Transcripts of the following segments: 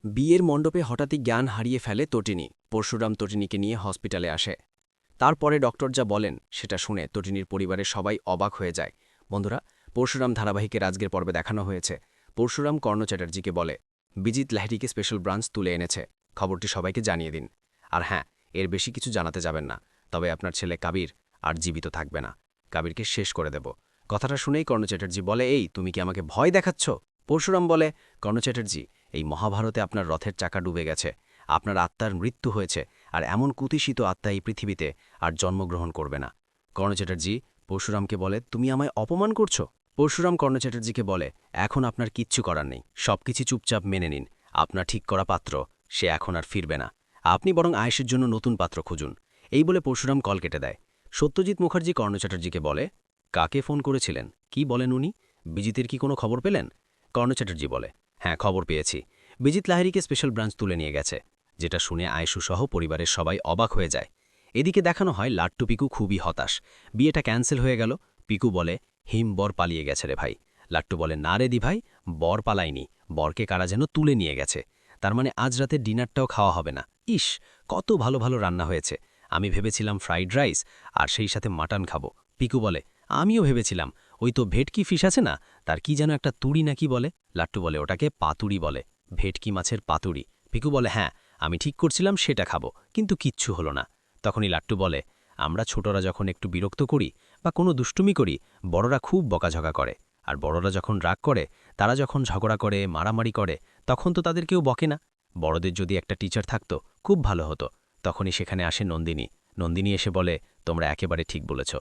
বিয়ের মণ্ডপে হঠাৎই জ্ঞান হারিয়ে ফেলে তটিনী। পরশুরাম তটিনীকে নিয়ে হসপিটালে আসে। তারপরে ডক্টর যা বলেন সেটা শুনে তটিনীর পরিবারের সবাই অবাক হয়ে যায়। বন্ধুরা, পরশুরাম ধারাবাহিকের আজকের পর্বে দেখানো হয়েছে পরশুরাম কর্ণ চ্যাটার্জিকে বলে বিজিত লাহিড়ীকে স্পেশাল ব্রাঞ্চ তুলে এনেছে। খবরটি সবাইকে জানিয়ে দিন। আর হ্যাঁ, এর বেশি কিছু জানাতে যাবেন না, তবে আপনার ছেলে কাবির আর জীবিত থাকবে না। কাবিরকে শেষ করে দেব। কথাটা শুনেই কর্ণ চ্যাটার্জি বলে, এই তুমি কি আমাকে ভয় দেখাচ্ছ? পরশুরাম বলে, কর্ণ চ্যাটার্জি, এই মহাভারতে আপনার রথের চাকা ডুবে গেছে, আপনার আত্মার মৃত্যু হয়েছে, আর এমন কুতিসিত আত্মা এই পৃথিবীতে আর জন্মগ্রহণ করবে না। কর্ণ চ্যাটার্জি পরশুরামকে বলে, তুমি আমায় অপমান করছো? পরশুরাম কর্ণ চ্যাটার্জিকে বলে, এখন আপনার কিচ্ছু করার নেই, সবকিছু চুপচাপ মেনে নিন। আপনার ঠিক করা পাত্র সে এখন আর ফিরবে না। আপনি বরং আয়েশের জন্য নতুন পাত্র খুঁজুন। এই বলে পরশুরাম কল কেটে দেয়। সত্যজিৎ মুখার্জি কর্ণ চ্যাটার্জিকে বলে, কাকে ফোন করেছিলেন? কি বলেন উনি? বিজিতের কি কোনো খবর পেলেন? কর্ণ চ্যাটার্জি বলে, হ্যাঁ, খবর পেয়েছি। বিজিত লাহিড়ীকে স্পেশাল ব্রাঞ্চ তুলে নিয়ে গেছে। যেটা শুনে আয়েশুসহ পরিবারের সবাই অবাক হয়ে যায়। এদিকে দেখানো হয় লাট্টু পিকু খুবই হতাশ। বিয়েটা ক্যান্সেল হয়ে গেল। পিকু বলে, হিম বর পালিয়ে গেছে রে ভাই। লাট্টু বলে, না রে দি ভাই, বর পালায়নি, বরকে কারা যেন তুলে নিয়ে গেছে। তার মানে আজ রাতে ডিনারটাও খাওয়া হবে না। ইস, কত ভালো ভালো রান্না হয়েছে। আমি ভেবেছিলাম ফ্রাইড রাইস আর সেই সাথে মাটন খাবো। পিকু বলে, আমিও ভেবেছিলাম। ওই তো ভেটকি ফিশ আছে না, তার কি যেন একটা তুড়ি নাকি বলে। লাট্টু বলে, ওটাকে পাতুড়ি বলে। ভেটকি মাছের পাতুড়ি। পিকু বলে, হ্যাঁ, আমি ঠিক করছিলাম সেটা খাবো, কিন্তু কিচ্ছু হলো না। তখনই লাট্টু বলে, আমরা ছোটরা যখন একটু বিরক্ত করি বা কোনো দুষ্টুমি করি, বড়রা খুব বকাঝকা করে। আর বড়রা যখন রাগ করে, তারা যখন ঝগড়া করে, মারামারি করে, তখন তো তাদের কেউ বকে না। বড়দের যদি একটা টিচার থাকতো, খুব ভালো হতো। তখনই সেখানে আসে নন্দিনী। নন্দিনী এসে বলে, তোমরা একেবারে ঠিক বলেছ।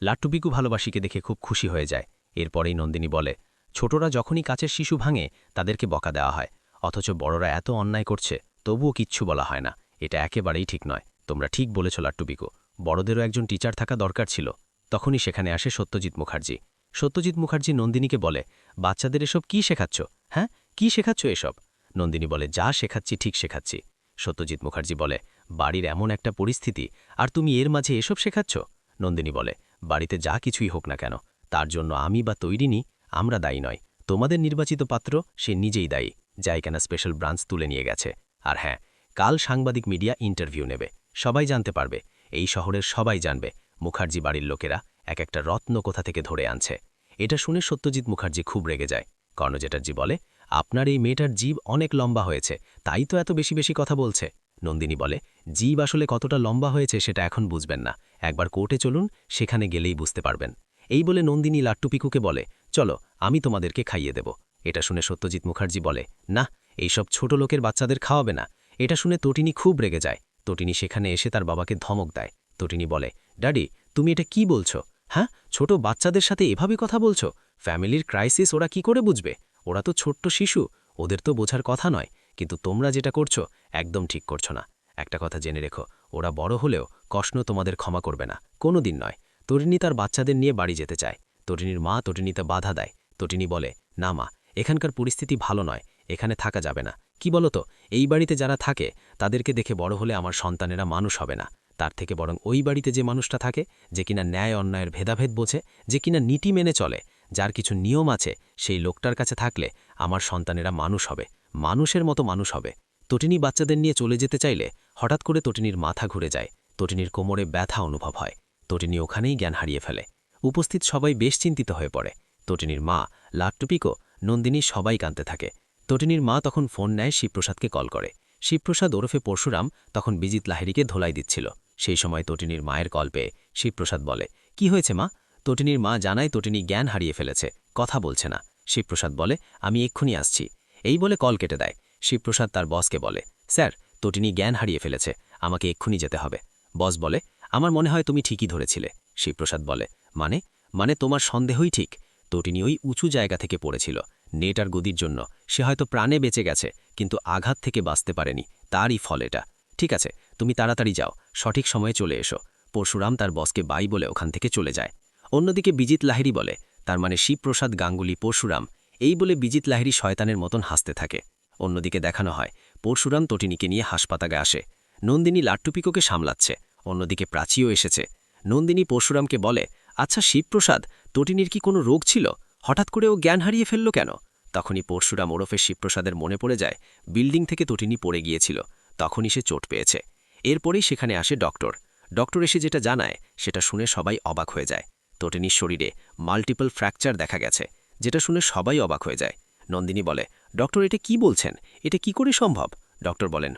লাট্টু পিকু ভালোবাসিকে দেখে খুব খুশি হয়ে যায়। এরপরেই নন্দিনী বলে, ছোটরা যখনই কাছের শিশু ভাঙে, তাদেরকে বকা দেওয়া হয়, অথচ বড়রা এত অন্যায় করছে তবুও কিচ্ছু বলা হয় না। এটা একেবারেই ঠিক নয়। তোমরা ঠিক বলেছ লাট্টু পিকু, বড়দেরও একজন টিচার থাকা দরকার ছিল। তখনই সেখানে আসে সত্যজিৎ মুখার্জি। সত্যজিৎ মুখার্জি নন্দিনীকে বলে, বাচ্চাদের এসব কি শেখাচ্ছ? হ্যাঁ, কি শেখাচ্ছ এসব? নন্দিনী বলে, যা শেখাচ্ছি ঠিক শেখাচ্ছি। সত্যজিৎ মুখার্জি বলে, বাড়ির এমন একটা পরিস্থিতি, আর তুমি এর মাঝে এসব শেখাচ্ছ? নন্দিনী বলে, বাড়িতে যা কিছুই হোক না কেন, তার জন্য আমি বা তৈরি নি, আমরা দায়ী নয়। তোমাদের নির্বাচিত পাত্র সে নিজেই দায়ী, যাই কেনা স্পেশাল ব্রাঞ্চ তুলে নিয়ে গেছে। আর হ্যাঁ, কাল সাংবাদিক মিডিয়া ইন্টারভিউ নেবে, সবাই জানতে পারবে, এই শহরের সবাই জানবে মুখার্জি বাড়ির লোকেরা এক একটা রত্ন কোথা থেকে ধরে আনছে। এটা শুনে সত্যজিৎ মুখার্জি খুব রেগে যায়। কর্ণ চ্যাটার্জি বলে, আপনার এই মেয়েটার জীব অনেক লম্বা হয়েছে, তাই তো এত বেশি বেশি কথা বলছে। নন্দিনী বলে, জীব আসলে কতটা লম্বা হয়েছে সেটা এখন বুঝবেন না, একবার কোর্টে চলুন, সেখানে গেলেই বুঝতে পারবেন। এই বলে নন্দিনী লাট্টু পিকুকে বলে, চলো, আমি তোমাদেরকে খাইয়ে দেব। এটা শুনে সত্যজিৎ মুখার্জি বলে, না, এইসব ছোট লোকের বাচ্চাদের খাওয়াবে না। এটা শুনে তটিনী খুব রেগে যায়। তটিনী সেখানে এসে তার বাবাকে ধমক দেয়। তটিনী বলে, ড্যাডি, তুমি এটা কি বলছো? হ্যাঁ, ছোট বাচ্চাদের সাথে এভাবে কথা বলছো? ফ্যামিলির ক্রাইসিস ওরা কি করে বুঝবে? ওরা তো ছোট্ট শিশু, ওদের তো বোঝার কথা নয়। কিন্তু তোমরা যেটা করছো একদম ঠিক করছো না। একটা কথা জেনে রেখো, ওরা বড় হলেও কষ্ণ তোমাদের ক্ষমা করবে না, কোনো দিন নয়। তটিনী তার বাচ্চাদের নিয়ে বাড়ি যেতে চায়। তটিনীর মা তটিনীতে বাধা দেয়। তটিনী বলে, না মা, এখানকার পরিস্থিতি ভালো নয়, এখানে থাকা যাবে না। কি বলতো, এই বাড়িতে যারা থাকে তাদেরকে দেখে বড় হলে আমার সন্তানেরা মানুষ হবে না। তার থেকে বরং ওই বাড়িতে যে মানুষটা থাকে, যে কিনা ন্যায় অন্যায়ের ভেদাভেদ বোঝে, যে কিনা নীতি মেনে চলে, যার কিছু নিয়ম আছে, সেই লোকটার কাছে থাকলে আমার সন্তানেরা মানুষ হবে, মানুষের মতো মানুষ হবে। তটিনী বাচ্চাদের নিয়ে চলে যেতে চাইলে হঠাৎ করে তটিনীর মাথা ঘুরে যায়। তটিনীর কোমরে ব্যথা অনুভব হয়। তটিনী ওখানেই জ্ঞান হারিয়ে ফেলে। উপস্থিত সবাই বেশ চিন্তিত হয়ে পড়ে। তটিনীর মা, লাট্টু পিকো, নন্দিনী সবাই কাঁদতে থাকে। তটিনীর মা তখন ফোন নেয়, শিবপ্রসাদকে কল করে। শিবপ্রসাদ ওরফে পরশুরাম তখন বিজিত লাহিড়ীকে ধোলাই দিচ্ছিল। সেই সময় তটিনীর মায়ের কল পেয়ে শিবপ্রসাদ বলে, কি হয়েছে মা? তটিনীর মা জানায় তটিনী জ্ঞান হারিয়ে ফেলেছে, কথা বলছে না। শিবপ্রসাদ বলে, আমি এক্ষুনি আসছি। এই বলে কল কেটে দেয়। শিবপ্রসাদ তার বসকে বলে, স্যার, তটিনী জ্ঞান হারিয়ে ফেলেছে, আমাকে এক্ষুনি যেতে হবে। বস বলে, আমার মনে হয় তুমি ঠিকই ধরেছিলে। শিবপ্রসাদ বলে, মানে? মানে তোমার সন্দেহই ঠিক। তটিনী ওই উঁচু জায়গা থেকে পড়েছিল। নেট আর গদির জন্য সে হয়তো প্রাণে বেঁচে গেছে, কিন্তু আঘাত থেকে বাঁচতে পারেনি, তারই ফল এটা। ঠিক আছে, তুমি তাড়াতাড়ি যাও, সঠিক সময়ে চলে এসো। পরশুরাম তার বসকে বাই বলে ওখান থেকে চলে যায়। অন্যদিকে বিজিত লাহিড়ী বলে, তার মানে শিবপ্রসাদ গাঙ্গুলি পরশুরাম, এই বলে বিজিত লাহিড়ী শয়তানের মতন হাসতে থাকে। অন্যদিকে দেখানো হয় পরশুরাম তটিনীকে নিয়ে হাসপাতালে আসে। নন্দিনী লাট্টু পিকোকে সামলাচ্ছে। অন্যদিকে প্রাচীও এসেছে। নন্দিনী পরশুরামকে বলে, আচ্ছা শিবপ্রসাদ, তটিনীর কি কোনো রোগ ছিল? হঠাৎ করে ও জ্ঞান হারিয়ে ফেলল কেন? তখনই পরশুরাম ওরফে শিবপ্রসাদের মনে পড়ে যায় বিল্ডিং থেকে তটিনী পড়ে গিয়েছিল, তখনই সে চোট পেয়েছে। এরপরেই সেখানে আসে ডক্টর। ডক্টর এসে যেটা জানায় সেটা শুনে সবাই অবাক হয়ে যায়। তটিনীর শরীরে মাল্টিপল ফ্র্যাকচার দেখা গেছে, যেটা শুনে সবাই অবাক হয়ে যায়। নন্দিনী বলে, ডক্টর এটা কি বলছেন, এটা কি করে সম্ভব? ডক্টর বলেন,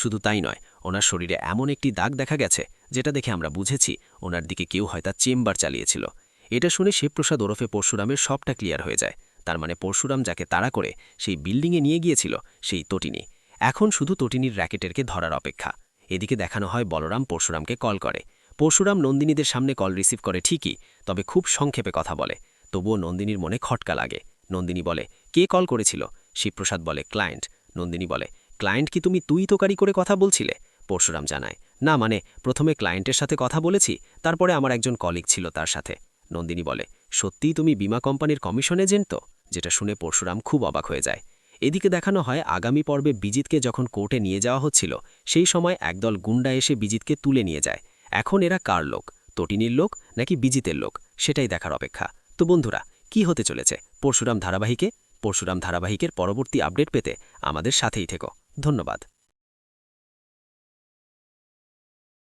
শুধু তাই নয়, ওনার শরীরে এমন একটি দাগ দেখা গেছে যেটা দেখে আমরা বুঝেছি ওনার দিকে কেউ হয়তো চেম্বার চালিয়েছিল। এটা শুনে শিবপ্রসাদ ওরফে পরশুরামের সবটা ক্লিয়ার হয়ে যায়। তার মানে পরশুরাম যাকে তাড়া করে সেই বিল্ডিংয়ে নিয়ে গিয়েছিল সেই তটিনী। এখন শুধু তটিনীর র্যাকেটেরকে ধরার অপেক্ষা। এদিকে দেখানো হয় বলরাম পরশুরামকে কল করে। পরশুরাম নন্দিনীদের সামনে কল রিসিভ করে ঠিকই, তবে খুব সংক্ষেপে কথা বলে। তবুও নন্দিনীর মনে খটকা লাগে। নন্দিনী বলে, কে কল করেছিল? শিবপ্রসাদ বলে, ক্লায়েন্ট। নন্দিনী বলে, ক্লায়েন্ট কি তুমি তুই তোকারি করে কথা বলছিলে? পরশুরাম জানায়, না মানে প্রথমে ক্লায়েন্টের সাথে কথা বলেছি, তারপরে আমার একজন কলিগ ছিল তার সাথে। নন্দিনী বলে, সত্যিই তুমি বীমা কোম্পানির কমিশন এজেন্ট তো? যেটা শুনে পরশুরাম খুব অবাক হয়ে যায়। এদিকে দেখানো হয় আগামী পর্বে বিজিতকে যখন কোর্টে নিয়ে যাওয়া হচ্ছিল সেই সময় একদল গুন্ডা এসে বিজিতকে তুলে নিয়ে যায়। এখন এরা কার লোক, তটিনীর লোক নাকি বিজিতের লোক, সেটাই দেখার অপেক্ষা। তো বন্ধুরা, কি হতে চলেছে পরশুরাম ধারাবাহিকের পরবর্তী আপডেট পেতে আমাদের সাথেই থেকো। ধন্যবাদ।